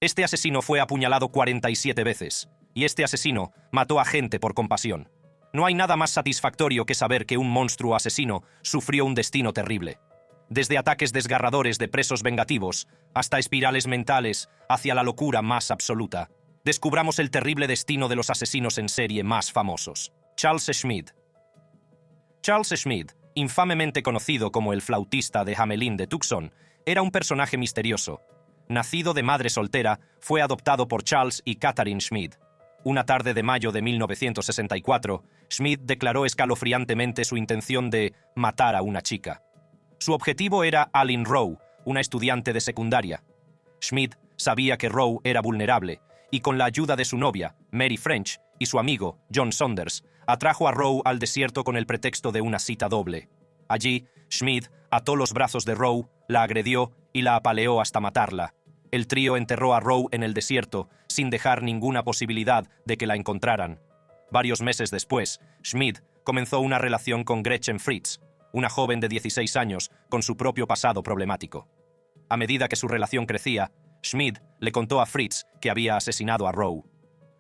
Este asesino fue apuñalado 47 veces, y este asesino mató a gente por compasión. No hay nada más satisfactorio que saber que un monstruo asesino sufrió un destino terrible. Desde ataques desgarradores de presos vengativos hasta espirales mentales hacia la locura más absoluta, descubramos el terrible destino de los asesinos en serie más famosos. Charles Schmid. Charles Schmid, infamemente conocido como el flautista de Hamelin de Tucson, era un personaje misterioso. Nacido de madre soltera, fue adoptado por Charles y Catherine Schmid. Una tarde de mayo de 1964, Schmid declaró escalofriantemente su intención de matar a una chica. Su objetivo era Alin Rowe, una estudiante de secundaria. Schmid sabía que Rowe era vulnerable, y con la ayuda de su novia, Mary French, y su amigo, John Saunders, atrajo a Rowe al desierto con el pretexto de una cita doble. Allí, Schmid ató los brazos de Rowe, la agredió y la apaleó hasta matarla. El trío enterró a Rowe en el desierto, sin dejar ninguna posibilidad de que la encontraran. Varios meses después, Schmid comenzó una relación con Gretchen Fritz, una joven de 16 años con su propio pasado problemático. A medida que su relación crecía, Schmid le contó a Fritz que había asesinado a Rowe.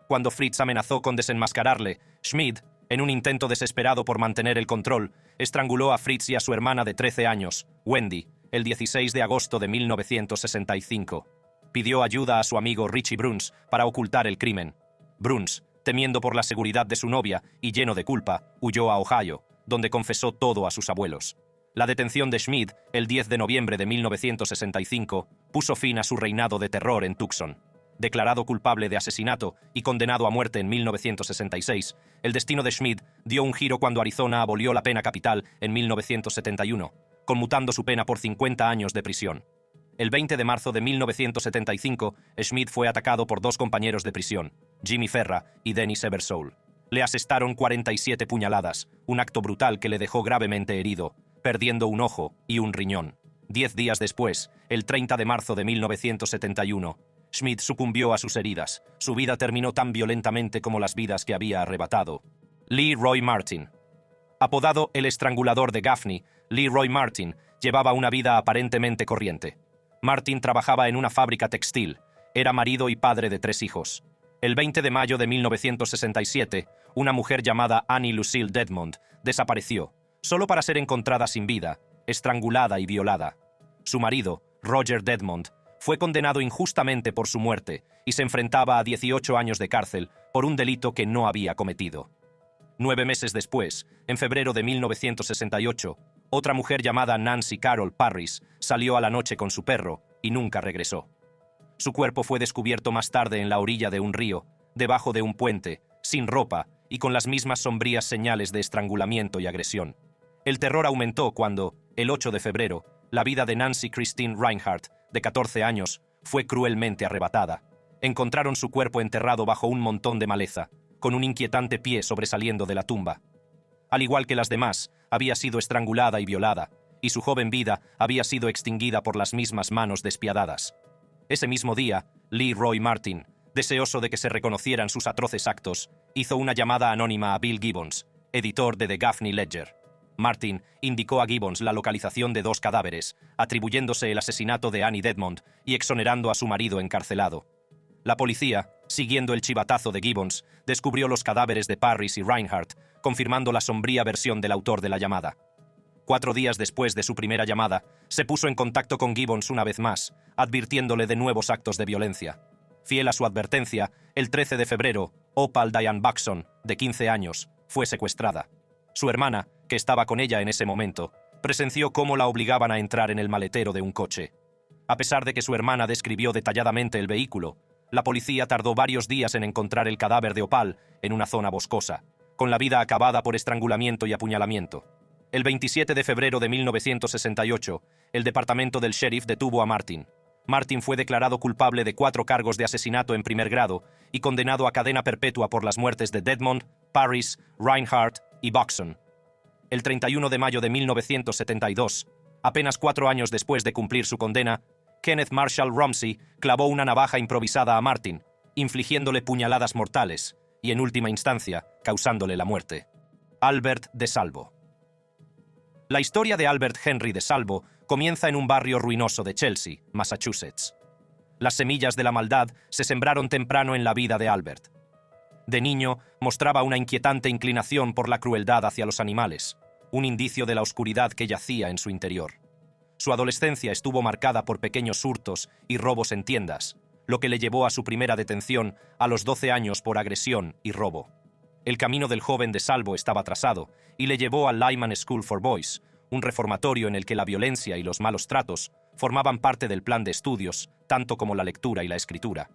Cuando Fritz amenazó con desenmascararle, Schmid, en un intento desesperado por mantener el control, estranguló a Fritz y a su hermana de 13 años, Wendy, el 16 de agosto de 1965. Pidió ayuda a su amigo Richie Bruns para ocultar el crimen. Bruns, temiendo por la seguridad de su novia y lleno de culpa, huyó a Ohio, donde confesó todo a sus abuelos. La detención de Schmid, el 10 de noviembre de 1965, puso fin a su reinado de terror en Tucson. Declarado culpable de asesinato y condenado a muerte en 1966, el destino de Schmid dio un giro cuando Arizona abolió la pena capital en 1971, conmutando su pena por 50 años de prisión. El 20 de marzo de 1975, Schmid fue atacado por dos compañeros de prisión, Jimmy Ferra y Dennis Eversole. Le asestaron 47 puñaladas, un acto brutal que le dejó gravemente herido, perdiendo un ojo y un riñón. 10 días después, el 30 de marzo de 1971, Schmid sucumbió a sus heridas. Su vida terminó tan violentamente como las vidas que había arrebatado. Lee Roy Martin. Apodado el estrangulador de Gaffney, Lee Roy Martin llevaba una vida aparentemente corriente. Martin trabajaba en una fábrica textil. Era marido y padre de 3 hijos. El 20 de mayo de 1967, una mujer llamada Annie Lucille Dedmond desapareció, solo para ser encontrada sin vida, estrangulada y violada. Su marido, Roger Dedmond, fue condenado injustamente por su muerte y se enfrentaba a 18 años de cárcel por un delito que no había cometido. 9 meses después, en febrero de 1968, otra mujer llamada Nancy Carol Parris salió a la noche con su perro y nunca regresó. Su cuerpo fue descubierto más tarde en la orilla de un río, debajo de un puente, sin ropa y con las mismas sombrías señales de estrangulamiento y agresión. El terror aumentó cuando, el 8 de febrero, la vida de Nancy Christine Reinhardt, de 14 años, fue cruelmente arrebatada. Encontraron su cuerpo enterrado bajo un montón de maleza, con un inquietante pie sobresaliendo de la tumba. Al igual que las demás, había sido estrangulada y violada, y su joven vida había sido extinguida por las mismas manos despiadadas. Ese mismo día, Lee Roy Martin, deseoso de que se reconocieran sus atroces actos, hizo una llamada anónima a Bill Gibbons, editor de The Gaffney Ledger. Martin indicó a Gibbons la localización de 2 cadáveres, atribuyéndose el asesinato de Annie Dedmond y exonerando a su marido encarcelado. La policía, siguiendo el chivatazo de Gibbons, descubrió los cadáveres de Parris y Reinhardt, confirmando la sombría versión del autor de la llamada. 4 días después de su primera llamada, se puso en contacto con Gibbons una vez más, advirtiéndole de nuevos actos de violencia. Fiel a su advertencia, el 13 de febrero, Opal Diane Buxton, de 15 años, fue secuestrada. Su hermana, que estaba con ella en ese momento, presenció cómo la obligaban a entrar en el maletero de un coche. A pesar de que su hermana describió detalladamente el vehículo, la policía tardó varios días en encontrar el cadáver de Opal en una zona boscosa, con la vida acabada por estrangulamiento y apuñalamiento. El 27 de febrero de 1968, el departamento del sheriff detuvo a Martin. Martin fue declarado culpable de 4 cargos de asesinato en primer grado y condenado a cadena perpetua por las muertes de Dedmond, Parris, Reinhardt y Buxton. El 31 de mayo de 1972, apenas 4 años después de cumplir su condena, Kenneth Marshall Rumsey clavó una navaja improvisada a Martin, infligiéndole puñaladas mortales y, en última instancia, causándole la muerte. Albert DeSalvo. La historia de Albert Henry DeSalvo comienza en un barrio ruinoso de Chelsea, Massachusetts. Las semillas de la maldad se sembraron temprano en la vida de Albert. De niño, mostraba una inquietante inclinación por la crueldad hacia los animales, un indicio de la oscuridad que yacía en su interior. Su adolescencia estuvo marcada por pequeños hurtos y robos en tiendas, lo que le llevó a su primera detención a los 12 años por agresión y robo. El camino del joven DeSalvo estaba trazado y le llevó al Lyman School for Boys, un reformatorio en el que la violencia y los malos tratos formaban parte del plan de estudios, tanto como la lectura y la escritura.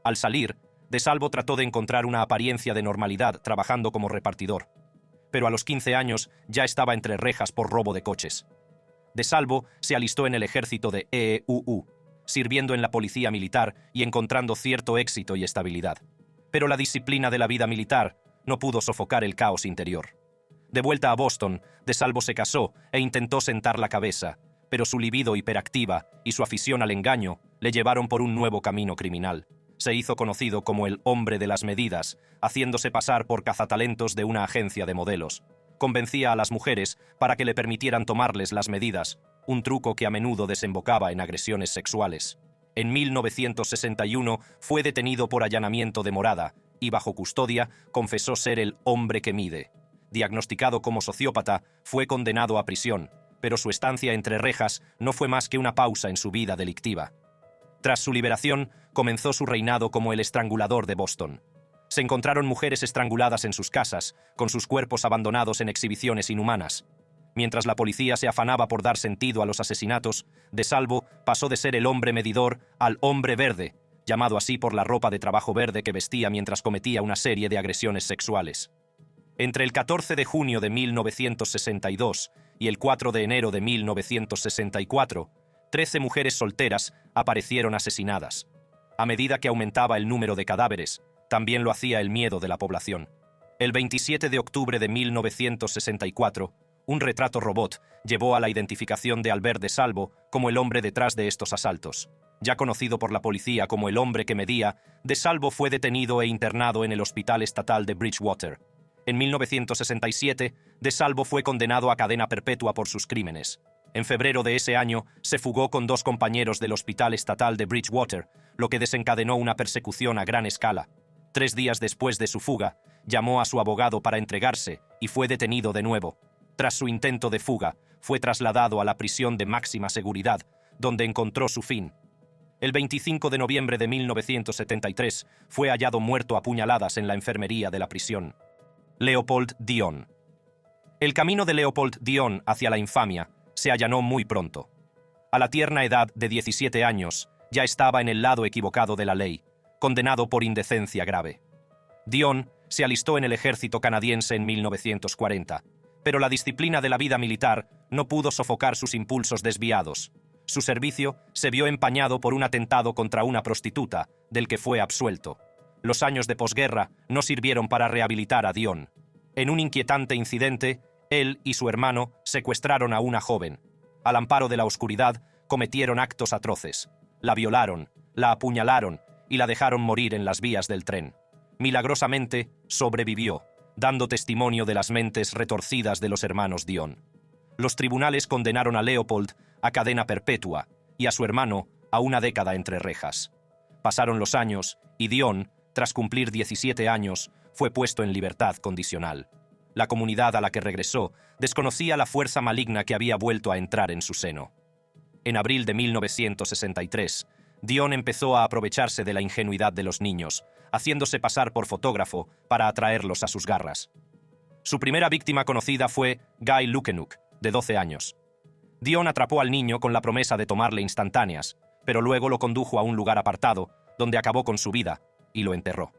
Al salir, DeSalvo trató de encontrar una apariencia de normalidad trabajando como repartidor, pero a los 15 años ya estaba entre rejas por robo de coches. DeSalvo se alistó en el ejército de EEUU, sirviendo en la policía militar y encontrando cierto éxito y estabilidad. Pero la disciplina de la vida militar no pudo sofocar el caos interior. De vuelta a Boston, DeSalvo se casó e intentó sentar la cabeza, pero su libido hiperactiva y su afición al engaño le llevaron por un nuevo camino criminal. Se hizo conocido como el hombre de las medidas, haciéndose pasar por cazatalentos de una agencia de modelos. Convencía a las mujeres para que le permitieran tomarles las medidas, un truco que a menudo desembocaba en agresiones sexuales. En 1961 fue detenido por allanamiento de morada y bajo custodia confesó ser el hombre que mide. Diagnosticado como sociópata, fue condenado a prisión, pero su estancia entre rejas no fue más que una pausa en su vida delictiva. Tras su liberación, comenzó su reinado como el estrangulador de Boston. Se encontraron mujeres estranguladas en sus casas, con sus cuerpos abandonados en exhibiciones inhumanas. Mientras la policía se afanaba por dar sentido a los asesinatos, DeSalvo pasó de ser el hombre medidor al hombre verde, llamado así por la ropa de trabajo verde que vestía mientras cometía una serie de agresiones sexuales. Entre el 14 de junio de 1962 y el 4 de enero de 1964, 13 mujeres solteras aparecieron asesinadas. A medida que aumentaba el número de cadáveres, también lo hacía el miedo de la población. El 27 de octubre de 1964, un retrato robot llevó a la identificación de Albert DeSalvo como el hombre detrás de estos asaltos. Ya conocido por la policía como el hombre que medía, DeSalvo fue detenido e internado en el Hospital Estatal de Bridgewater. En 1967, DeSalvo fue condenado a cadena perpetua por sus crímenes. En febrero de ese año, se fugó con 2 compañeros del Hospital Estatal de Bridgewater, lo que desencadenó una persecución a gran escala. 3 días después de su fuga, llamó a su abogado para entregarse y fue detenido de nuevo. Tras su intento de fuga, fue trasladado a la prisión de máxima seguridad, donde encontró su fin. El 25 de noviembre de 1973 fue hallado muerto a puñaladas en la enfermería de la prisión. Leopold Dion. El camino de Leopold Dion hacia la infamia se allanó muy pronto. A la tierna edad de 17 años, ya estaba en el lado equivocado de la ley, condenado por indecencia grave. Dion se alistó en el ejército canadiense en 1940, pero la disciplina de la vida militar no pudo sofocar sus impulsos desviados. Su servicio se vio empañado por un atentado contra una prostituta, del que fue absuelto. Los años de posguerra no sirvieron para rehabilitar a Dion. En un inquietante incidente, él y su hermano secuestraron a una joven. Al amparo de la oscuridad, cometieron actos atroces. La violaron, la apuñalaron y la dejaron morir en las vías del tren. Milagrosamente, sobrevivió, dando testimonio de las mentes retorcidas de los hermanos Dion. Los tribunales condenaron a Leopold a cadena perpetua y a su hermano a una década entre rejas. Pasaron los años y Dion, tras cumplir 17 años, fue puesto en libertad condicional. La comunidad a la que regresó desconocía la fuerza maligna que había vuelto a entrar en su seno. En abril de 1963, Dion empezó a aprovecharse de la ingenuidad de los niños, haciéndose pasar por fotógrafo para atraerlos a sus garras. Su primera víctima conocida fue Guy Lukenuk, de 12 años. Dion atrapó al niño con la promesa de tomarle instantáneas, pero luego lo condujo a un lugar apartado, donde acabó con su vida, y lo enterró.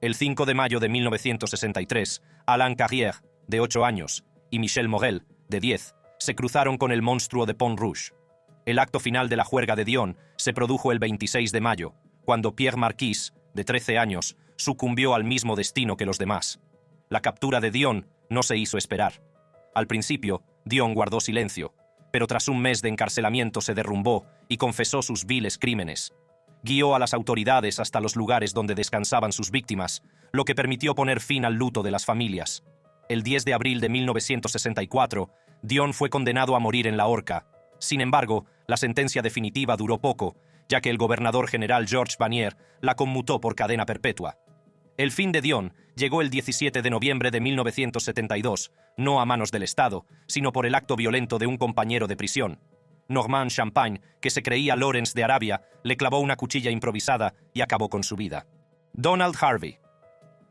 El 5 de mayo de 1963, Alain Carrière, de 8 años, y Michel Morel, de 10, se cruzaron con el monstruo de Pont Rouge. El acto final de la juerga de Dion se produjo el 26 de mayo, cuando Pierre Marquis, de 13 años, sucumbió al mismo destino que los demás. La captura de Dion no se hizo esperar. Al principio, Dion guardó silencio, pero tras un mes de encarcelamiento se derrumbó y confesó sus viles crímenes. Guió a las autoridades hasta los lugares donde descansaban sus víctimas, lo que permitió poner fin al luto de las familias. El 10 de abril de 1964, Dion fue condenado a morir en la horca. Sin embargo, la sentencia definitiva duró poco, ya que el gobernador general George Vanier la conmutó por cadena perpetua. El fin de Dion llegó el 17 de noviembre de 1972, no a manos del Estado, sino por el acto violento de un compañero de prisión. Normand Champagne, que se creía Lawrence de Arabia, le clavó una cuchilla improvisada y acabó con su vida. Donald Harvey.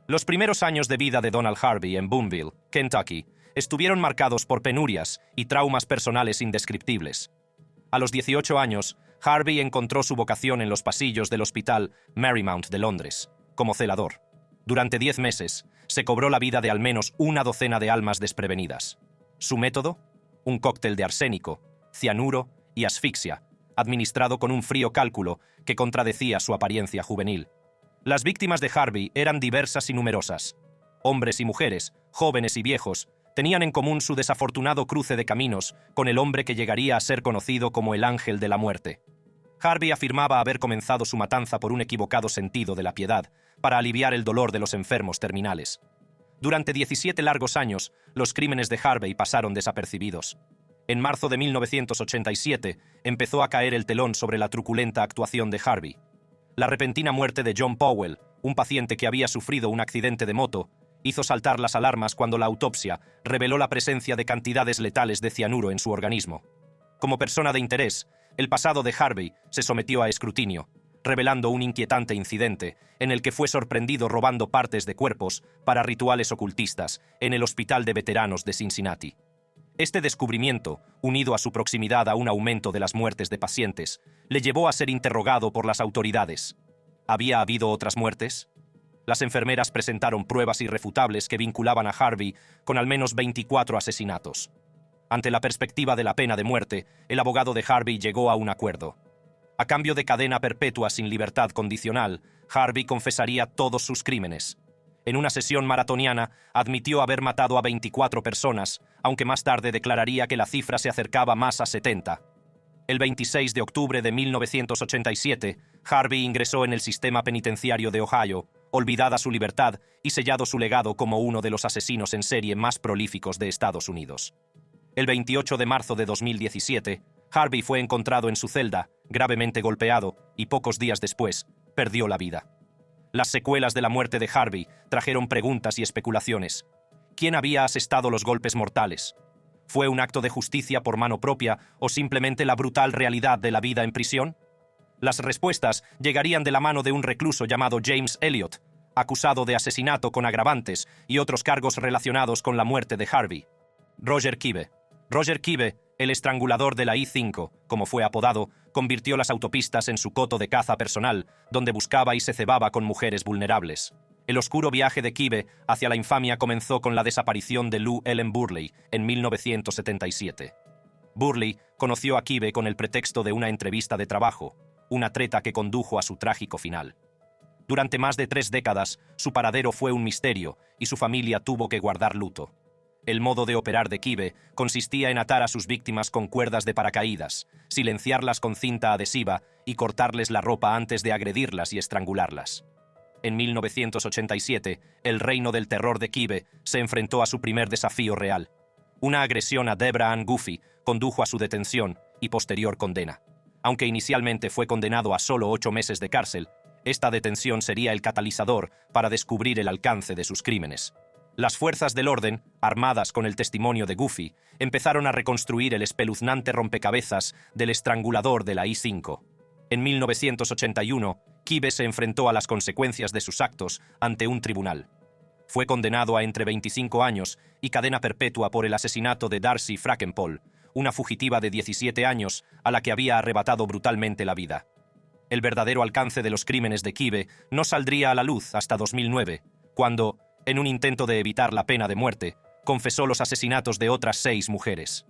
Los primeros años de vida de Donald Harvey en Boonville, Kentucky, estuvieron marcados por penurias y traumas personales indescriptibles. A los 18 años, Harvey encontró su vocación en los pasillos del Hospital Marymount de Londres, como celador. Durante 10 meses, se cobró la vida de al menos una docena de almas desprevenidas. Su método: un cóctel de arsénico, cianuro y asfixia, administrado con un frío cálculo que contradecía su apariencia juvenil. Las víctimas de Harvey eran diversas y numerosas. Hombres y mujeres, jóvenes y viejos, tenían en común su desafortunado cruce de caminos con el hombre que llegaría a ser conocido como el Ángel de la Muerte. Harvey afirmaba haber comenzado su matanza por un equivocado sentido de la piedad, para aliviar el dolor de los enfermos terminales. Durante 17 largos años, los crímenes de Harvey pasaron desapercibidos. En marzo de 1987, empezó a caer el telón sobre la truculenta actuación de Harvey. La repentina muerte de John Powell, un paciente que había sufrido un accidente de moto, hizo saltar las alarmas cuando la autopsia reveló la presencia de cantidades letales de cianuro en su organismo. Como persona de interés, el pasado de Harvey se sometió a escrutinio, revelando un inquietante incidente en el que fue sorprendido robando partes de cuerpos para rituales ocultistas en el Hospital de Veteranos de Cincinnati. Este descubrimiento, unido a su proximidad a un aumento de las muertes de pacientes, le llevó a ser interrogado por las autoridades. ¿Había habido otras muertes? Las enfermeras presentaron pruebas irrefutables que vinculaban a Harvey con al menos 24 asesinatos. Ante la perspectiva de la pena de muerte, el abogado de Harvey llegó a un acuerdo. A cambio de cadena perpetua sin libertad condicional, Harvey confesaría todos sus crímenes. En una sesión maratoniana, admitió haber matado a 24 personas, aunque más tarde declararía que la cifra se acercaba más a 70. El 26 de octubre de 1987, Harvey ingresó en el sistema penitenciario de Ohio, olvidada su libertad y sellado su legado como uno de los asesinos en serie más prolíficos de Estados Unidos. El 28 de marzo de 2017, Harvey fue encontrado en su celda, gravemente golpeado, y pocos días después, perdió la vida. Las secuelas de la muerte de Harvey trajeron preguntas y especulaciones. ¿Quién había asestado los golpes mortales? ¿Fue un acto de justicia por mano propia o simplemente la brutal realidad de la vida en prisión? Las respuestas llegarían de la mano de un recluso llamado James Elliot, acusado de asesinato con agravantes y otros cargos relacionados con la muerte de Harvey. Roger Kibe. Roger Kibe, el estrangulador de la I-5, como fue apodado, convirtió las autopistas en su coto de caza personal, donde buscaba y se cebaba con mujeres vulnerables. El oscuro viaje de Kibe hacia la infamia comenzó con la desaparición de Lou Ellen Burley en 1977. Burley conoció a Kibe con el pretexto de una entrevista de trabajo, una treta que condujo a su trágico final. Durante más de 3 décadas, su paradero fue un misterio y su familia tuvo que guardar luto. El modo de operar de Kibe consistía en atar a sus víctimas con cuerdas de paracaídas, silenciarlas con cinta adhesiva y cortarles la ropa antes de agredirlas y estrangularlas. En 1987, el reino del terror de Kibe se enfrentó a su primer desafío real. Una agresión a Deborah Ann Guffey condujo a su detención y posterior condena. Aunque inicialmente fue condenado a solo 8 meses de cárcel, esta detención sería el catalizador para descubrir el alcance de sus crímenes. Las fuerzas del orden, armadas con el testimonio de Guffey, empezaron a reconstruir el espeluznante rompecabezas del estrangulador de la I-5. En 1981, Kibe se enfrentó a las consecuencias de sus actos ante un tribunal. Fue condenado a entre 25 años y cadena perpetua por el asesinato de Darcy Frackenpole, una fugitiva de 17 años a la que había arrebatado brutalmente la vida. El verdadero alcance de los crímenes de Kibe no saldría a la luz hasta 2009, cuando, en un intento de evitar la pena de muerte, confesó los asesinatos de otras 6 mujeres.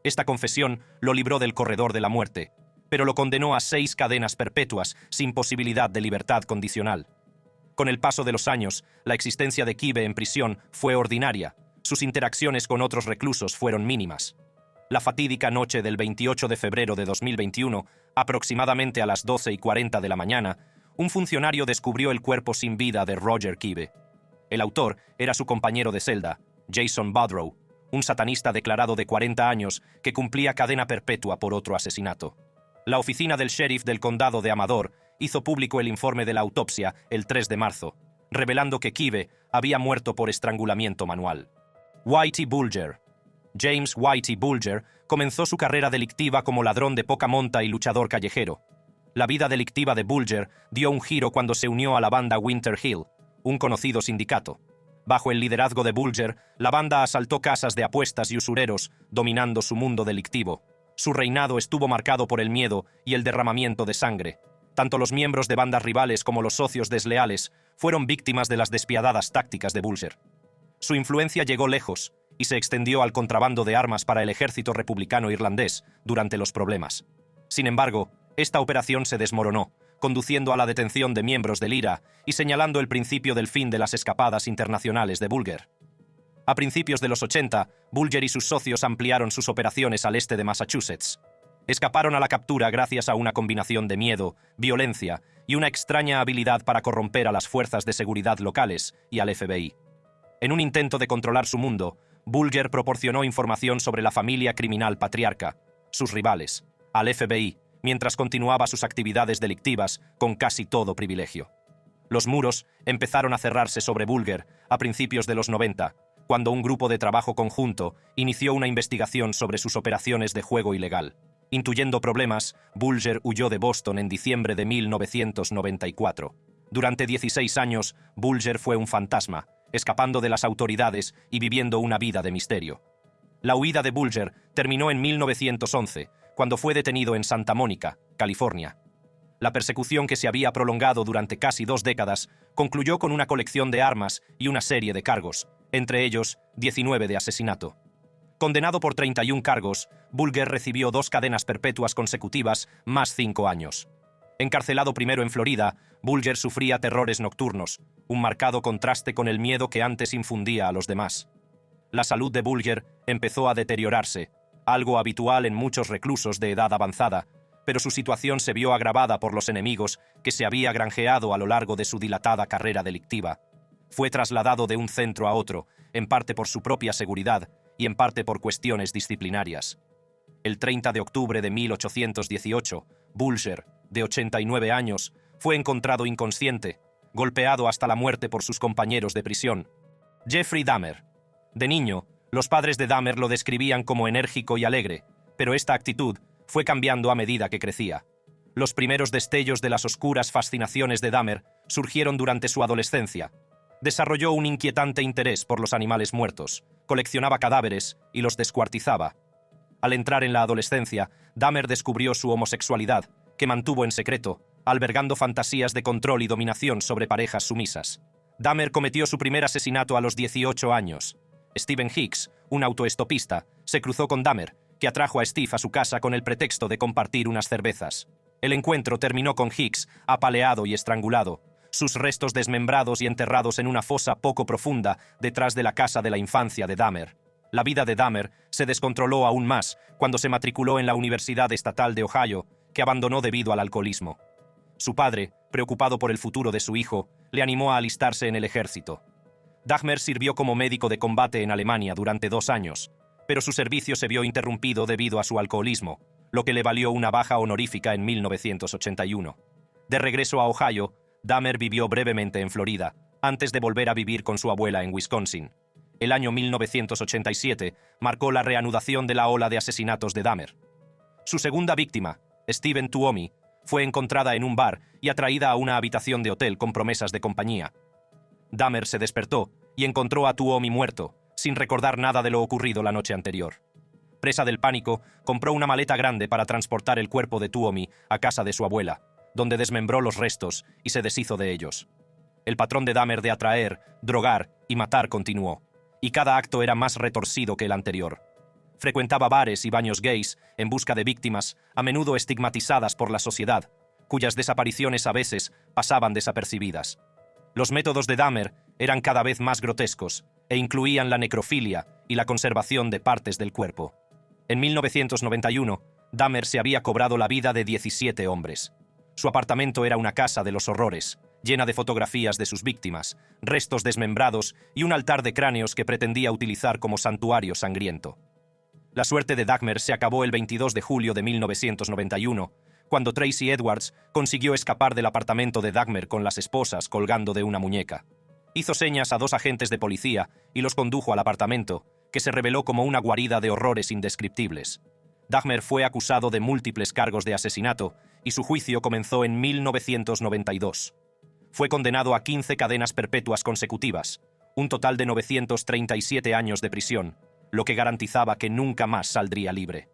Esta confesión lo libró del corredor de la muerte, pero lo condenó a 6 cadenas perpetuas sin posibilidad de libertad condicional. Con el paso de los años, la existencia de Kibe en prisión fue ordinaria. Sus interacciones con otros reclusos fueron mínimas. La fatídica noche del 28 de febrero de 2021, aproximadamente a las 12:40 de la mañana, un funcionario descubrió el cuerpo sin vida de Roger Kibe. El autor era su compañero de celda, Jason Budrow, un satanista declarado de 40 años que cumplía cadena perpetua por otro asesinato. La oficina del sheriff del condado de Amador hizo público el informe de la autopsia el 3 de marzo, revelando que Kibbe había muerto por estrangulamiento manual. Whitey Bulger. James Whitey Bulger comenzó su carrera delictiva como ladrón de poca monta y luchador callejero. La vida delictiva de Bulger dio un giro cuando se unió a la banda Winter Hill, un conocido sindicato. Bajo el liderazgo de Bulger, la banda asaltó casas de apuestas y usureros, dominando su mundo delictivo. Su reinado estuvo marcado por el miedo y el derramamiento de sangre. Tanto los miembros de bandas rivales como los socios desleales fueron víctimas de las despiadadas tácticas de Bulger. Su influencia llegó lejos y se extendió al contrabando de armas para el ejército republicano irlandés durante los problemas. Sin embargo, esta operación se desmoronó, conduciendo a la detención de miembros del IRA y señalando el principio del fin de las escapadas internacionales de Bulger. A principios de los 80, Bulger y sus socios ampliaron sus operaciones al este de Massachusetts. Escaparon a la captura gracias a una combinación de miedo, violencia y una extraña habilidad para corromper a las fuerzas de seguridad locales y al FBI. En un intento de controlar su mundo, Bulger proporcionó información sobre la familia criminal patriarca, sus rivales, al FBI, mientras continuaba sus actividades delictivas con casi todo privilegio. Los muros empezaron a cerrarse sobre Bulger a principios de los 90, cuando un grupo de trabajo conjunto inició una investigación sobre sus operaciones de juego ilegal. Intuyendo problemas, Bulger huyó de Boston en diciembre de 1994. Durante 16 años, Bulger fue un fantasma, escapando de las autoridades y viviendo una vida de misterio. La huida de Bulger terminó en 1911, cuando fue detenido en Santa Mónica, California. La persecución, que se había prolongado durante casi 2 décadas, concluyó con una colección de armas y una serie de cargos, entre ellos 19 de asesinato. Condenado por 31 cargos, Bulger recibió 2 cadenas perpetuas consecutivas más 5 años. Encarcelado primero en Florida, Bulger sufría terrores nocturnos, un marcado contraste con el miedo que antes infundía a los demás. La salud de Bulger empezó a deteriorarse, algo habitual en muchos reclusos de edad avanzada, pero su situación se vio agravada por los enemigos que se había granjeado a lo largo de su dilatada carrera delictiva. Fue trasladado de un centro a otro, en parte por su propia seguridad y en parte por cuestiones disciplinarias. El 30 de octubre de 1818, Bulger, de 89 años, fue encontrado inconsciente, golpeado hasta la muerte por sus compañeros de prisión. Jeffrey Dahmer. De niño, los padres de Dahmer lo describían como enérgico y alegre, pero esta actitud fue cambiando a medida que crecía. Los primeros destellos de las oscuras fascinaciones de Dahmer surgieron durante su adolescencia. Desarrolló un inquietante interés por los animales muertos, coleccionaba cadáveres y los descuartizaba. Al entrar en la adolescencia, Dahmer descubrió su homosexualidad, que mantuvo en secreto, albergando fantasías de control y dominación sobre parejas sumisas. Dahmer cometió su primer asesinato a los 18 años. Stephen Hicks, un autoestopista, se cruzó con Dahmer, que atrajo a Steve a su casa con el pretexto de compartir unas cervezas. El encuentro terminó con Hicks apaleado y estrangulado, sus restos desmembrados y enterrados en una fosa poco profunda detrás de la casa de la infancia de Dahmer. La vida de Dahmer se descontroló aún más cuando se matriculó en la Universidad Estatal de Ohio, que abandonó debido al alcoholismo. Su padre, preocupado por el futuro de su hijo, le animó a alistarse en el ejército. Dahmer sirvió como médico de combate en Alemania durante 2 años, pero su servicio se vio interrumpido debido a su alcoholismo, lo que le valió una baja honorífica en 1981. De regreso a Ohio, Dahmer vivió brevemente en Florida, antes de volver a vivir con su abuela en Wisconsin. El año 1987 marcó la reanudación de la ola de asesinatos de Dahmer. Su segunda víctima, Stephen Tuomi, fue encontrada en un bar y atraída a una habitación de hotel con promesas de compañía. Dahmer se despertó y encontró a Tuomi muerto, sin recordar nada de lo ocurrido la noche anterior. Presa del pánico, compró una maleta grande para transportar el cuerpo de Tuomi a casa de su abuela, donde desmembró los restos y se deshizo de ellos. El patrón de Dahmer de atraer, drogar y matar continuó, y cada acto era más retorcido que el anterior. Frecuentaba bares y baños gays en busca de víctimas, a menudo estigmatizadas por la sociedad, cuyas desapariciones a veces pasaban desapercibidas. Los métodos de Dahmer eran cada vez más grotescos e incluían la necrofilia y la conservación de partes del cuerpo. En 1991, Dahmer se había cobrado la vida de 17 hombres. Su apartamento era una casa de los horrores, llena de fotografías de sus víctimas, restos desmembrados y un altar de cráneos que pretendía utilizar como santuario sangriento. La suerte de Dahmer se acabó el 22 de julio de 1991, cuando Tracy Edwards consiguió escapar del apartamento de Dahmer con las esposas colgando de una muñeca. Hizo señas a 2 agentes de policía y los condujo al apartamento, que se reveló como una guarida de horrores indescriptibles. Dahmer fue acusado de múltiples cargos de asesinato y su juicio comenzó en 1992. Fue condenado a 15 cadenas perpetuas consecutivas, un total de 937 años de prisión, lo que garantizaba que nunca más saldría libre.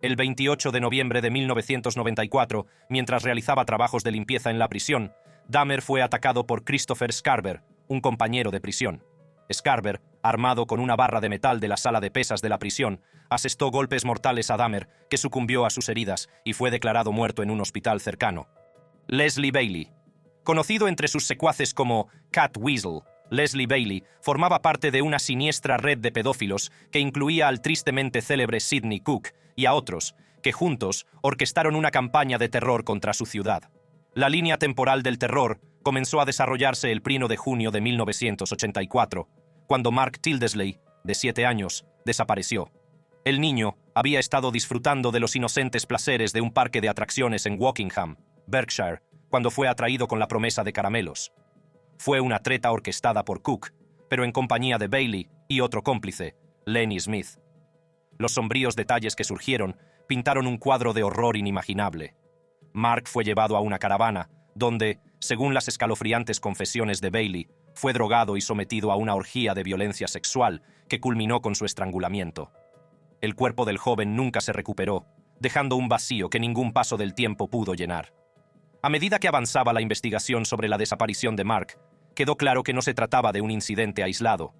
El 28 de noviembre de 1994, mientras realizaba trabajos de limpieza en la prisión, Dahmer fue atacado por Christopher Scarver, un compañero de prisión. Scarver, armado con una barra de metal de la sala de pesas de la prisión, asestó golpes mortales a Dahmer, que sucumbió a sus heridas y fue declarado muerto en un hospital cercano. Leslie Bailey. Conocido entre sus secuaces como Cat Weasel, Leslie Bailey formaba parte de una siniestra red de pedófilos que incluía al tristemente célebre Sidney Cook y a otros, que juntos orquestaron una campaña de terror contra su ciudad. La línea temporal del terror comenzó a desarrollarse el 1 de junio de 1984, cuando Mark Tildesley, de 7 años, desapareció. El niño había estado disfrutando de los inocentes placeres de un parque de atracciones en Wokingham, Berkshire, cuando fue atraído con la promesa de caramelos. Fue una treta orquestada por Cook, pero en compañía de Bailey y otro cómplice, Lenny Smith. Los sombríos detalles que surgieron pintaron un cuadro de horror inimaginable. Mark fue llevado a una caravana, donde, según las escalofriantes confesiones de Bailey, fue drogado y sometido a una orgía de violencia sexual que culminó con su estrangulamiento. El cuerpo del joven nunca se recuperó, dejando un vacío que ningún paso del tiempo pudo llenar. A medida que avanzaba la investigación sobre la desaparición de Mark, quedó claro que no se trataba de un incidente aislado.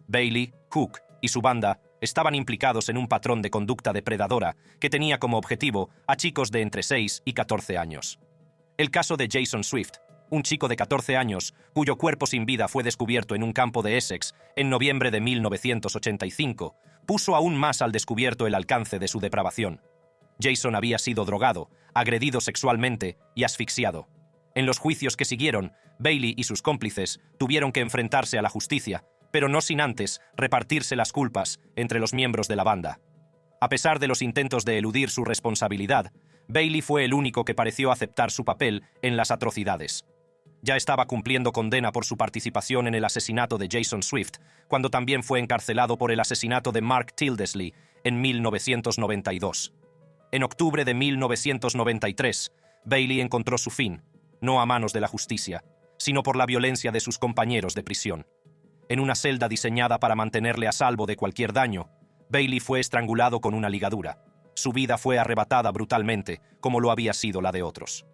Bailey, Cook y su banda estaban implicados en un patrón de conducta depredadora que tenía como objetivo a chicos de entre 6 y 14 años. El caso de Jason Swift, un chico de 14 años cuyo cuerpo sin vida fue descubierto en un campo de Essex en noviembre de 1985, puso aún más al descubierto el alcance de su depravación. Jason había sido drogado, agredido sexualmente y asfixiado. En los juicios que siguieron, Bailey y sus cómplices tuvieron que enfrentarse a la justicia, pero no sin antes repartirse las culpas entre los miembros de la banda. A pesar de los intentos de eludir su responsabilidad, Bailey fue el único que pareció aceptar su papel en las atrocidades. Ya estaba cumpliendo condena por su participación en el asesinato de Jason Swift, cuando también fue encarcelado por el asesinato de Mark Tildesley en 1992. En octubre de 1993, Bailey encontró su fin, no a manos de la justicia, sino por la violencia de sus compañeros de prisión. En una celda diseñada para mantenerle a salvo de cualquier daño, Bailey fue estrangulado con una ligadura. Su vida fue arrebatada brutalmente, como lo había sido la de otros.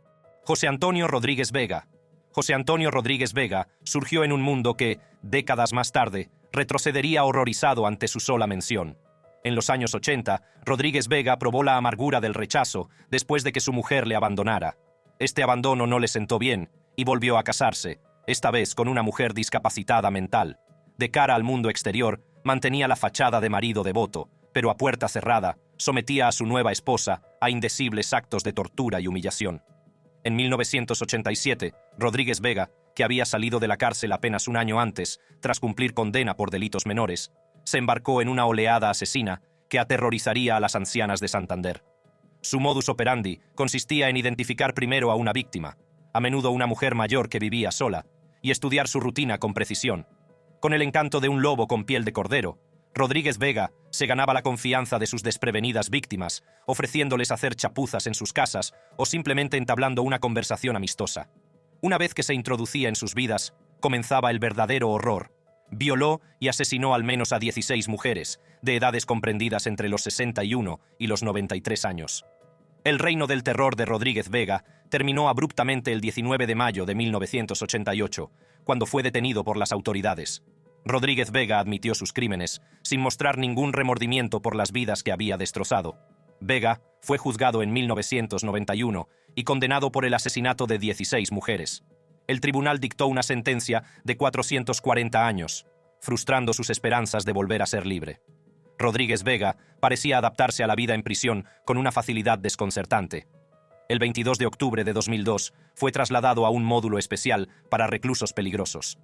José Antonio Rodríguez Vega. José Antonio Rodríguez Vega surgió en un mundo que, décadas más tarde, retrocedería horrorizado ante su sola mención. En los años 80, Rodríguez Vega probó la amargura del rechazo después de que su mujer le abandonara. Este abandono no le sentó bien y volvió a casarse, esta vez con una mujer discapacitada mental. De cara al mundo exterior, mantenía la fachada de marido devoto, pero a puerta cerrada, sometía a su nueva esposa a indecibles actos de tortura y humillación. En 1987, Rodríguez Vega, que había salido de la cárcel apenas un año antes, tras cumplir condena por delitos menores, se embarcó en una oleada asesina que aterrorizaría a las ancianas de Santander. Su modus operandi consistía en identificar primero a una víctima, a menudo una mujer mayor que vivía sola, y estudiar su rutina con precisión. Con el encanto de un lobo con piel de cordero, Rodríguez Vega se ganaba la confianza de sus desprevenidas víctimas, ofreciéndoles hacer chapuzas en sus casas o simplemente entablando una conversación amistosa. Una vez que se introducía en sus vidas, comenzaba el verdadero horror. Violó y asesinó al menos a 16 mujeres, de edades comprendidas entre los 61 y los 93 años. El reino del terror de Rodríguez Vega terminó abruptamente el 19 de mayo de 1988, cuando fue detenido por las autoridades. Rodríguez Vega admitió sus crímenes, sin mostrar ningún remordimiento por las vidas que había destrozado. Vega fue juzgado en 1991 y condenado por el asesinato de 16 mujeres. El tribunal dictó una sentencia de 440 años, frustrando sus esperanzas de volver a ser libre. Rodríguez Vega parecía adaptarse a la vida en prisión con una facilidad desconcertante. El 22 de octubre de 2002 fue trasladado a un módulo especial para reclusos peligrosos.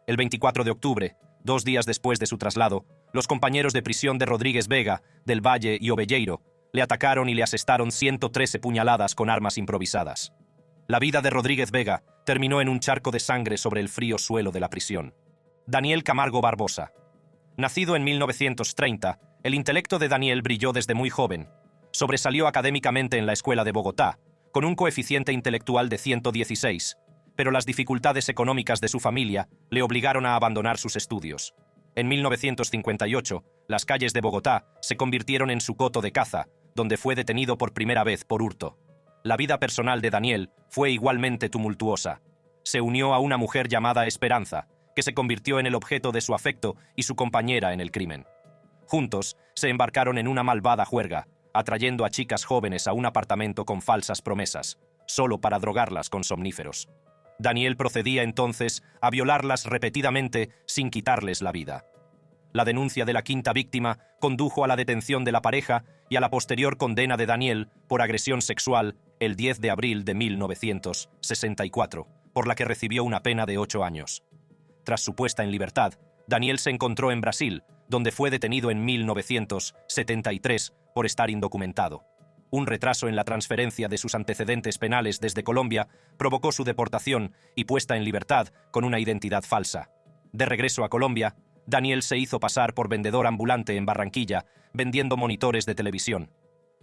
El 24 de octubre, 2 días después de su traslado, los compañeros de prisión de Rodríguez Vega, del Valle y Ovelleiro Le atacaron y le asestaron 113 puñaladas con armas improvisadas. La vida de Rodríguez Vega terminó en un charco de sangre sobre el frío suelo de la prisión. Daniel Camargo Barbosa. Nacido en 1930, el intelecto de Daniel brilló desde muy joven. Sobresalió académicamente en la escuela de Bogotá, con un coeficiente intelectual de 116, pero las dificultades económicas de su familia le obligaron a abandonar sus estudios. En 1958, las calles de Bogotá se convirtieron en su coto de caza, donde fue detenido por primera vez por hurto. La vida personal de Daniel fue igualmente tumultuosa. Se unió a una mujer llamada Esperanza, que se convirtió en el objeto de su afecto y su compañera en el crimen. Juntos, se embarcaron en una malvada juerga, atrayendo a chicas jóvenes a un apartamento con falsas promesas, solo para drogarlas con somníferos. Daniel procedía entonces a violarlas repetidamente sin quitarles la vida. La denuncia de la quinta víctima condujo a la detención de la pareja y a la posterior condena de Daniel por agresión sexual el 10 de abril de 1964, por la que recibió una pena de 8 años. Tras su puesta en libertad, Daniel se encontró en Brasil, donde fue detenido en 1973 por estar indocumentado. Un retraso en la transferencia de sus antecedentes penales desde Colombia provocó su deportación y puesta en libertad con una identidad falsa. De regreso a Colombia, Daniel se hizo pasar por vendedor ambulante en Barranquilla, vendiendo monitores de televisión.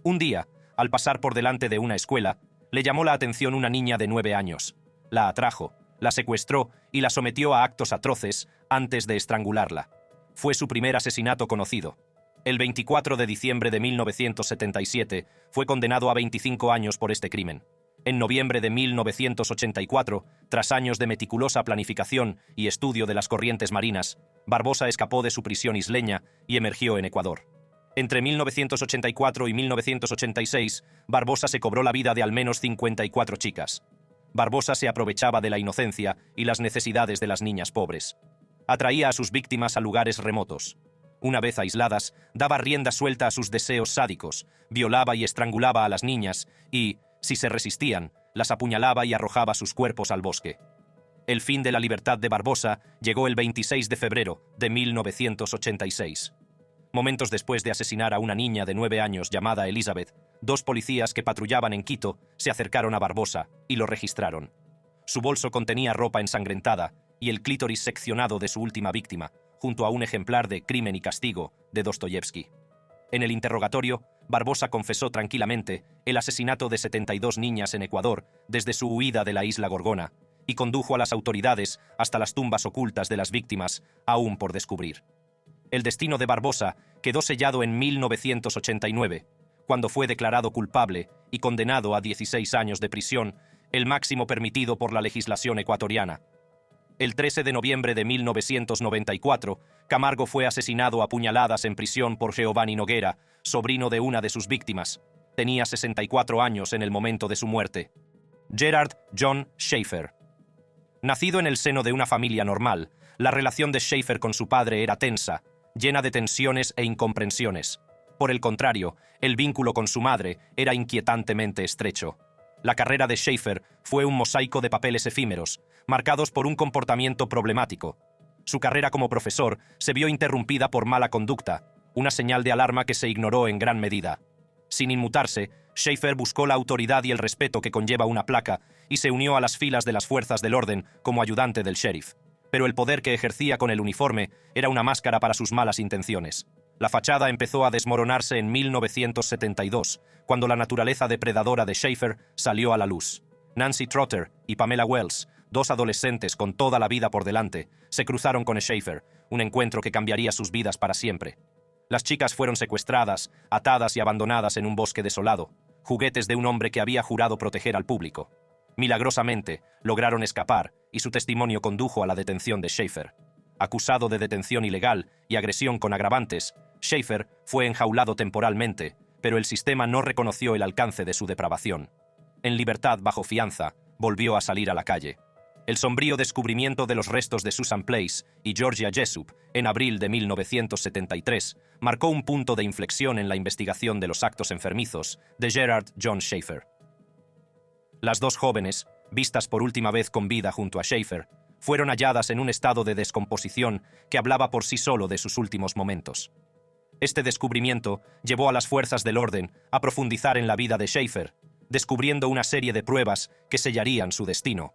Un día, al pasar por delante de una escuela, le llamó la atención una niña de 9 años. La atrajo, la secuestró y la sometió a actos atroces antes de estrangularla. Fue su primer asesinato conocido. El 24 de diciembre de 1977 fue condenado a 25 años por este crimen. En noviembre de 1984, tras años de meticulosa planificación y estudio de las corrientes marinas, Barbosa escapó de su prisión isleña y emergió en Ecuador. Entre 1984 y 1986, Barbosa se cobró la vida de al menos 54 chicas. Barbosa se aprovechaba de la inocencia y las necesidades de las niñas pobres. Atraía a sus víctimas a lugares remotos. Una vez aisladas, daba rienda suelta a sus deseos sádicos, violaba y estrangulaba a las niñas y, si se resistían, las apuñalaba y arrojaba sus cuerpos al bosque. El fin de la libertad de Barbosa llegó el 26 de febrero de 1986. Momentos después de asesinar a una niña de 9 años llamada Elizabeth, 2 policías que patrullaban en Quito se acercaron a Barbosa y lo registraron. Su bolso contenía ropa ensangrentada y el clítoris seccionado de su última víctima, junto a un ejemplar de Crimen y Castigo de Dostoyevsky. En el interrogatorio, Barbosa confesó tranquilamente el asesinato de 72 niñas en Ecuador desde su huida de la isla Gorgona y condujo a las autoridades hasta las tumbas ocultas de las víctimas, aún por descubrir. El destino de Barbosa quedó sellado en 1989, cuando fue declarado culpable y condenado a 16 años de prisión, el máximo permitido por la legislación ecuatoriana. El 13 de noviembre de 1994, Camargo fue asesinado a puñaladas en prisión por Giovanni Noguera, sobrino de una de sus víctimas. Tenía 64 años en el momento de su muerte. Gerard John Schaefer. Nacido en el seno de una familia normal, la relación de Schaefer con su padre era tensa, llena de tensiones e incomprensiones. Por el contrario, el vínculo con su madre era inquietantemente estrecho. La carrera de Schaefer fue un mosaico de papeles efímeros, marcados por un comportamiento problemático. Su carrera como profesor se vio interrumpida por mala conducta, una señal de alarma que se ignoró en gran medida. Sin inmutarse, Schaefer buscó la autoridad y el respeto que conlleva una placa y se unió a las filas de las fuerzas del orden como ayudante del sheriff. Pero el poder que ejercía con el uniforme era una máscara para sus malas intenciones. La fachada empezó a desmoronarse en 1972, cuando la naturaleza depredadora de Schaefer salió a la luz. Nancy Trotter y Pamela Wells, 2 adolescentes con toda la vida por delante, se cruzaron con Schaefer, un encuentro que cambiaría sus vidas para siempre. Las chicas fueron secuestradas, atadas y abandonadas en un bosque desolado, juguetes de un hombre que había jurado proteger al público. Milagrosamente, lograron escapar y su testimonio condujo a la detención de Schaefer. Acusado de detención ilegal y agresión con agravantes, Schaefer fue enjaulado temporalmente, pero el sistema no reconoció el alcance de su depravación. En libertad bajo fianza, volvió a salir a la calle. El sombrío descubrimiento de los restos de Susan Place y Georgia Jessup en abril de 1973 marcó un punto de inflexión en la investigación de los actos enfermizos de Gerard John Schaefer. Las 2 jóvenes, vistas por última vez con vida junto a Schaefer, fueron halladas en un estado de descomposición que hablaba por sí solo de sus últimos momentos. Este descubrimiento llevó a las fuerzas del orden a profundizar en la vida de Schaefer, descubriendo una serie de pruebas que sellarían su destino.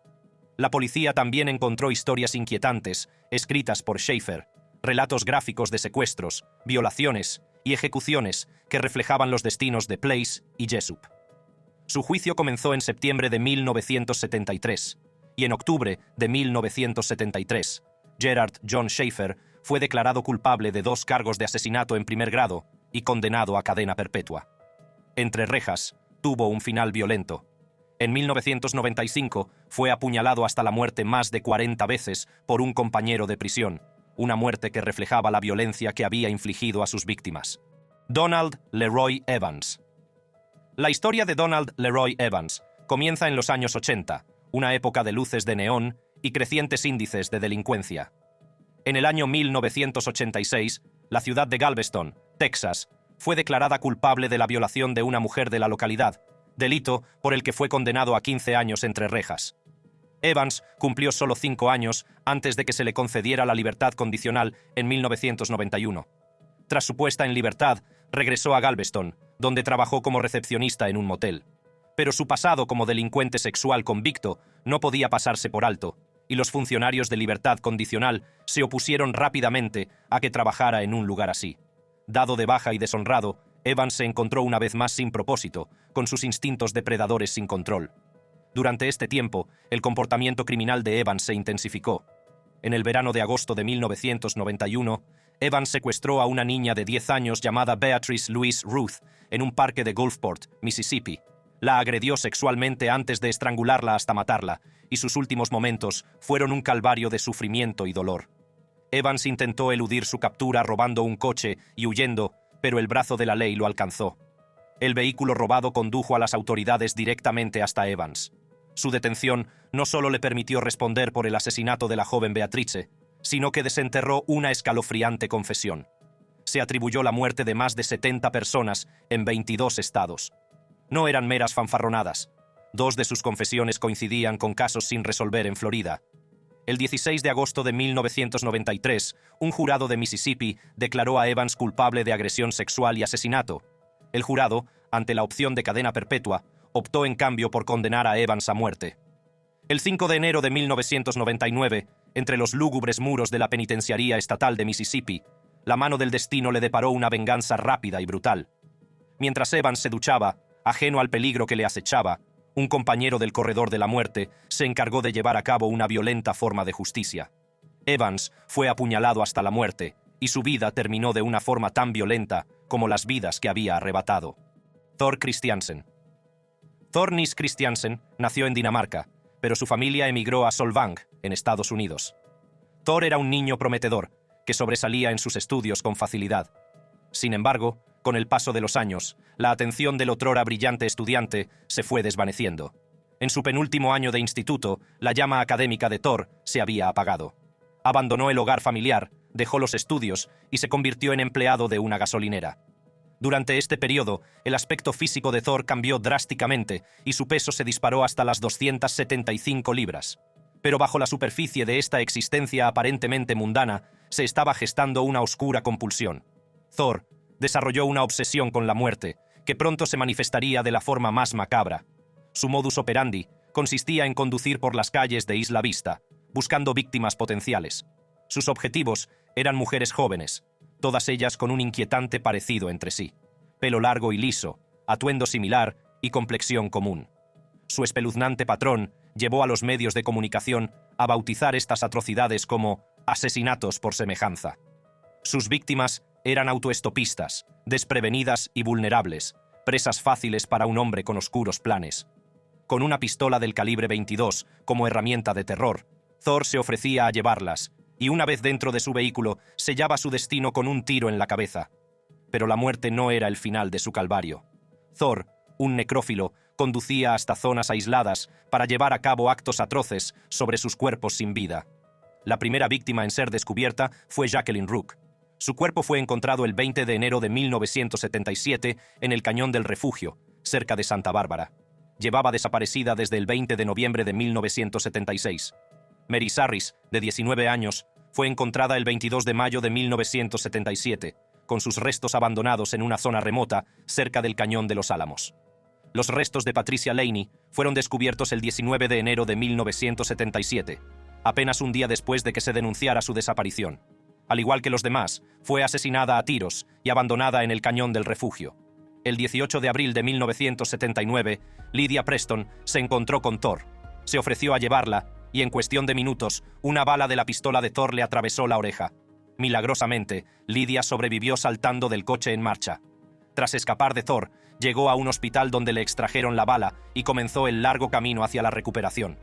La policía también encontró historias inquietantes, escritas por Schaefer, relatos gráficos de secuestros, violaciones y ejecuciones que reflejaban los destinos de Place y Jessup. Su juicio comenzó en septiembre de 1973, y en octubre de 1973, Gerard John Schaefer fue declarado culpable de 2 cargos de asesinato en primer grado y condenado a cadena perpetua. Entre rejas, tuvo un final violento. En 1995 fue apuñalado hasta la muerte más de 40 veces por un compañero de prisión, una muerte que reflejaba la violencia que había infligido a sus víctimas. Donald Leroy Evans. La historia de Donald Leroy Evans comienza en los años 80, una época de luces de neón y crecientes índices de delincuencia. En el año 1986, la ciudad de Galveston, Texas, fue declarada culpable de la violación de una mujer de la localidad, delito por el que fue condenado a 15 años entre rejas. Evans cumplió solo 5 años antes de que se le concediera la libertad condicional en 1991. Tras su puesta en libertad, regresó a Galveston, donde trabajó como recepcionista en un motel. Pero su pasado como delincuente sexual convicto no podía pasarse por alto, y los funcionarios de libertad condicional se opusieron rápidamente a que trabajara en un lugar así. Dado de baja y deshonrado, Evans se encontró una vez más sin propósito, con sus instintos depredadores sin control. Durante este tiempo, el comportamiento criminal de Evans se intensificó. En el verano de agosto de 1991, Evans secuestró a una niña de 10 años llamada Beatrice Louise Ruth en un parque de Gulfport, Mississippi. La agredió sexualmente antes de estrangularla hasta matarla, y sus últimos momentos fueron un calvario de sufrimiento y dolor. Evans intentó eludir su captura robando un coche y huyendo, pero el brazo de la ley lo alcanzó. El vehículo robado condujo a las autoridades directamente hasta Evans. Su detención no solo le permitió responder por el asesinato de la joven Beatrice, sino que desenterró una escalofriante confesión. Se atribuyó la muerte de más de 70 personas en 22 estados. No eran meras fanfarronadas. 2 de sus confesiones coincidían con casos sin resolver en Florida. El 16 de agosto de 1993, un jurado de Mississippi declaró a Evans culpable de agresión sexual y asesinato. El jurado, ante la opción de cadena perpetua, optó en cambio por condenar a Evans a muerte. El 5 de enero de 1999, entre los lúgubres muros de la penitenciaría estatal de Mississippi, la mano del destino le deparó una venganza rápida y brutal. Mientras Evans se duchaba, ajeno al peligro que le acechaba, un compañero del corredor de la muerte se encargó de llevar a cabo una violenta forma de justicia. Evans fue apuñalado hasta la muerte, y su vida terminó de una forma tan violenta como las vidas que había arrebatado. Thor Christiansen. Thor Nis Christiansen nació en Dinamarca, pero su familia emigró a Solvang, en Estados Unidos. Thor era un niño prometedor, que sobresalía en sus estudios con facilidad. Sin embargo, con el paso de los años, la atención del otrora brillante estudiante se fue desvaneciendo. En su penúltimo año de instituto, la llama académica de Thor se había apagado. Abandonó el hogar familiar, dejó los estudios y se convirtió en empleado de una gasolinera. Durante este periodo, el aspecto físico de Thor cambió drásticamente y su peso se disparó hasta las 275 libras. Pero bajo la superficie de esta existencia aparentemente mundana, se estaba gestando una oscura compulsión. Thor desarrolló una obsesión con la muerte, que pronto se manifestaría de la forma más macabra. Su modus operandi consistía en conducir por las calles de Isla Vista, buscando víctimas potenciales. Sus objetivos eran mujeres jóvenes, todas ellas con un inquietante parecido entre sí: pelo largo y liso, atuendo similar y complexión común. Su espeluznante patrón llevó a los medios de comunicación a bautizar estas atrocidades como asesinatos por semejanza. Sus víctimas eran autoestopistas, desprevenidas y vulnerables, presas fáciles para un hombre con oscuros planes. Con una pistola del calibre 22 como herramienta de terror, Thor se ofrecía a llevarlas, y una vez dentro de su vehículo sellaba su destino con un tiro en la cabeza. Pero la muerte no era el final de su calvario. Thor, un necrófilo, conducía hasta zonas aisladas para llevar a cabo actos atroces sobre sus cuerpos sin vida. La primera víctima en ser descubierta fue Jacqueline Rook. Su cuerpo fue encontrado el 20 de enero de 1977 en el Cañón del Refugio, cerca de Santa Bárbara. Llevaba desaparecida desde el 20 de noviembre de 1976. Mary Sarris, de 19 años, fue encontrada el 22 de mayo de 1977, con sus restos abandonados en una zona remota cerca del Cañón de los Álamos. Los restos de Patricia Laney fueron descubiertos el 19 de enero de 1977, apenas un día después de que se denunciara su desaparición. Al igual que los demás, fue asesinada a tiros y abandonada en el Cañón del Refugio. El 18 de abril de 1979, Lydia Preston se encontró con Thor. Se ofreció a llevarla y en cuestión de minutos, una bala de la pistola de Thor le atravesó la oreja. Milagrosamente, Lydia sobrevivió saltando del coche en marcha. Tras escapar de Thor, llegó a un hospital donde le extrajeron la bala y comenzó el largo camino hacia la recuperación.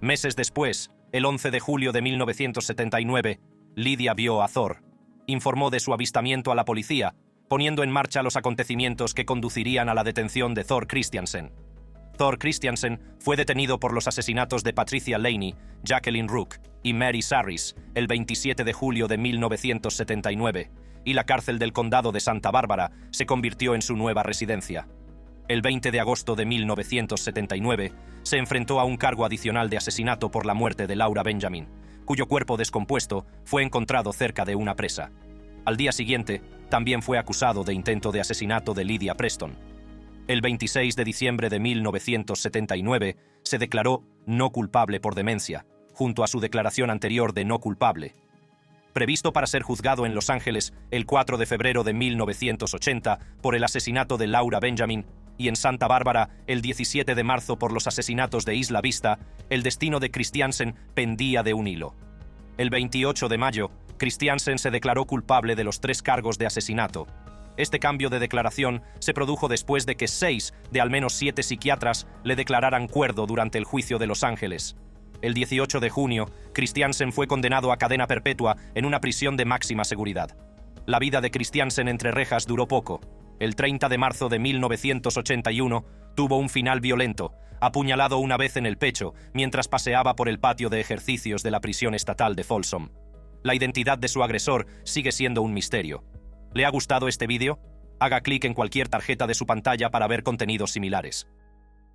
Meses después, el 11 de julio de 1979, Lydia vio a Thor. Informó de su avistamiento a la policía, poniendo en marcha los acontecimientos que conducirían a la detención de Thor Christiansen. Thor Christiansen fue detenido por los asesinatos de Patricia Laney, Jacqueline Rook y Mary Sarris el 27 de julio de 1979, y la cárcel del condado de Santa Bárbara se convirtió en su nueva residencia. El 20 de agosto de 1979 se enfrentó a un cargo adicional de asesinato por la muerte de Laura Benjamin, cuyo cuerpo descompuesto fue encontrado cerca de una presa. Al día siguiente, también fue acusado de intento de asesinato de Lydia Preston. El 26 de diciembre de 1979 se declaró no culpable por demencia, junto a su declaración anterior de no culpable. Previsto para ser juzgado en Los Ángeles el 4 de febrero de 1980 por el asesinato de Laura Benjamin y en Santa Bárbara el 17 de marzo por los asesinatos de Isla Vista, el destino de Christiansen pendía de un hilo. El 28 de mayo, Christiansen se declaró culpable de los 3 cargos de asesinato. Este cambio de declaración se produjo después de que 6 de al menos 7 psiquiatras le declararan cuerdo durante el juicio de Los Ángeles. El 18 de junio, Christiansen fue condenado a cadena perpetua en una prisión de máxima seguridad. La vida de Christiansen entre rejas duró poco. El 30 de marzo de 1981 tuvo un final violento, apuñalado una vez en el pecho mientras paseaba por el patio de ejercicios de la prisión estatal de Folsom. La identidad de su agresor sigue siendo un misterio. ¿Le ha gustado este vídeo? Haga clic en cualquier tarjeta de su pantalla para ver contenidos similares.